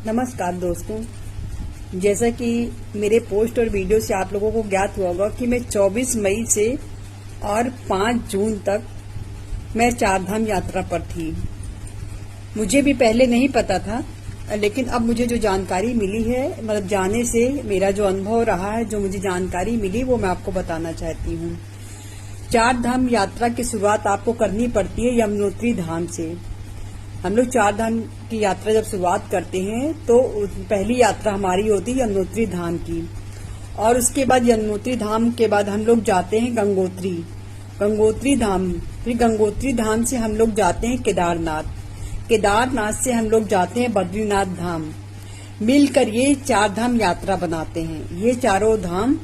नमस्कार दोस्तों, जैसा कि मेरे पोस्ट और वीडियो से आप लोगों को ज्ञात हुआ होगा कि मैं 24 मई से और 5 जून तक मैं चारधाम यात्रा पर थी। मुझे भी पहले नहीं पता था, लेकिन अब मुझे जो जानकारी मिली है, मतलब जाने से मेरा जो अनुभव रहा है, जो मुझे जानकारी मिली वो मैं आपको बताना चाहती हूँ। चारधाम यात्रा की शुरुआत आपको करनी पड़ती है यमुनोत्री धाम से। हम लोग चारधाम की यात्रा जब शुरुआत करते हैं तो पहली यात्रा हमारी होती है यमुनोत्री धाम की, और उसके बाद यमुनोत्री धाम के बाद हम लोग जाते हैं गंगोत्री धाम। फिर गंगोत्री धाम से हम लोग जाते हैं केदारनाथ से हम लोग जाते हैं बद्रीनाथ धाम। मिलकर ये चारधाम यात्रा बनाते हैं। ये चारों धाम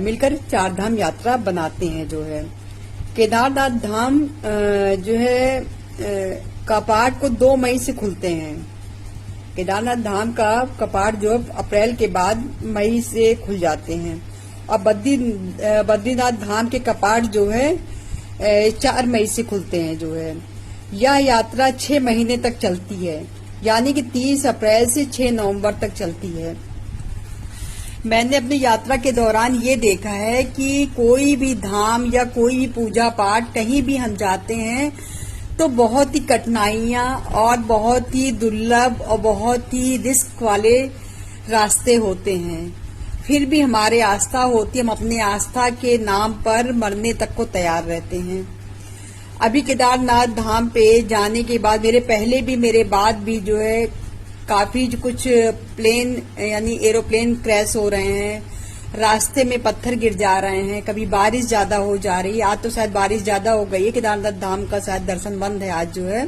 मिलकर चारधाम यात्रा बनाते हैं। जो है केदारनाथ धाम जो है कपाट को 2 मई से खुलते हैं। केदारनाथ धाम का कपाट जो अप्रैल के बाद मई से खुल जाते हैं, और बद्रीनाथ धाम के कपाट जो है 4 मई से खुलते हैं। जो है यह यात्रा 6 महीने तक चलती है, यानी कि 30 अप्रैल से 6 नवंबर तक चलती है। मैंने अपनी यात्रा के दौरान ये देखा है कि कोई भी धाम या कोई भी पूजा पाठ कहीं भी हम जाते हैं तो बहुत ही कठिनाइयां और बहुत ही दुर्लभ और बहुत ही रिस्क वाले रास्ते होते हैं। फिर भी हमारे आस्था होती है, हम अपने आस्था के नाम पर मरने तक को तैयार रहते हैं। अभी केदारनाथ धाम पे जाने के बाद मेरे बाद भी जो है काफी कुछ प्लेन यानी एरोप्लेन क्रैश हो रहे हैं, रास्ते में पत्थर गिर जा रहे हैं, कभी बारिश ज्यादा हो जा रही है। आज तो शायद बारिश ज्यादा हो गई है, केदारनाथ धाम का शायद दर्शन बंद है आज जो है।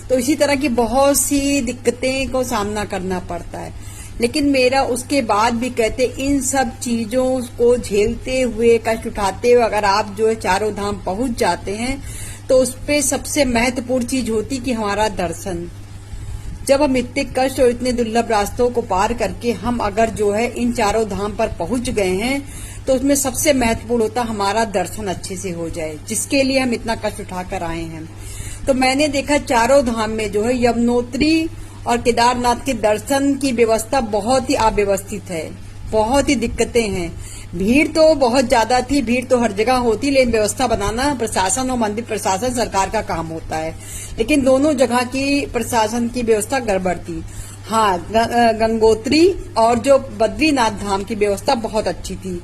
तो इसी तरह की बहुत सी दिक्कतें को सामना करना पड़ता है। लेकिन मेरा उसके बाद भी कहते इन सब चीजों को झेलते हुए, कष्ट उठाते हुए अगर आप जो है चारों धाम पहुंच जाते हैं तो उस पे सबसे महत्वपूर्ण चीज होती कि हमारा दर्शन। जब हम इतने कष्ट और इतने दुर्लभ रास्तों को पार करके हम अगर जो है इन चारों धाम पर पहुंच गए हैं तो उसमें सबसे महत्वपूर्ण होता हमारा दर्शन अच्छे से हो जाए, जिसके लिए हम इतना कष्ट उठाकर आए हैं। तो मैंने देखा चारों धाम में जो है यमुनोत्री और केदारनाथ के दर्शन की व्यवस्था बहुत ही अव्यवस्थित है, बहुत ही दिक्कतें हैं। भीड़ तो बहुत ज्यादा थी, भीड़ तो हर जगह होती, लेकिन व्यवस्था बनाना प्रशासन और मंदिर प्रशासन सरकार का काम होता है। लेकिन दोनों जगह की प्रशासन की व्यवस्था गड़बड़ थी। हाँ, गंगोत्री और जो बद्रीनाथ धाम की व्यवस्था बहुत अच्छी थी।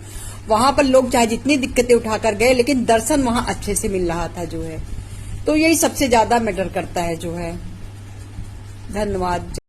वहां पर लोग चाहे जितनी दिक्कतें उठाकर गए, लेकिन दर्शन वहां अच्छे से मिल रहा था जो है। तो यही सबसे ज्यादा मैटर करता है जो है। धन्यवाद।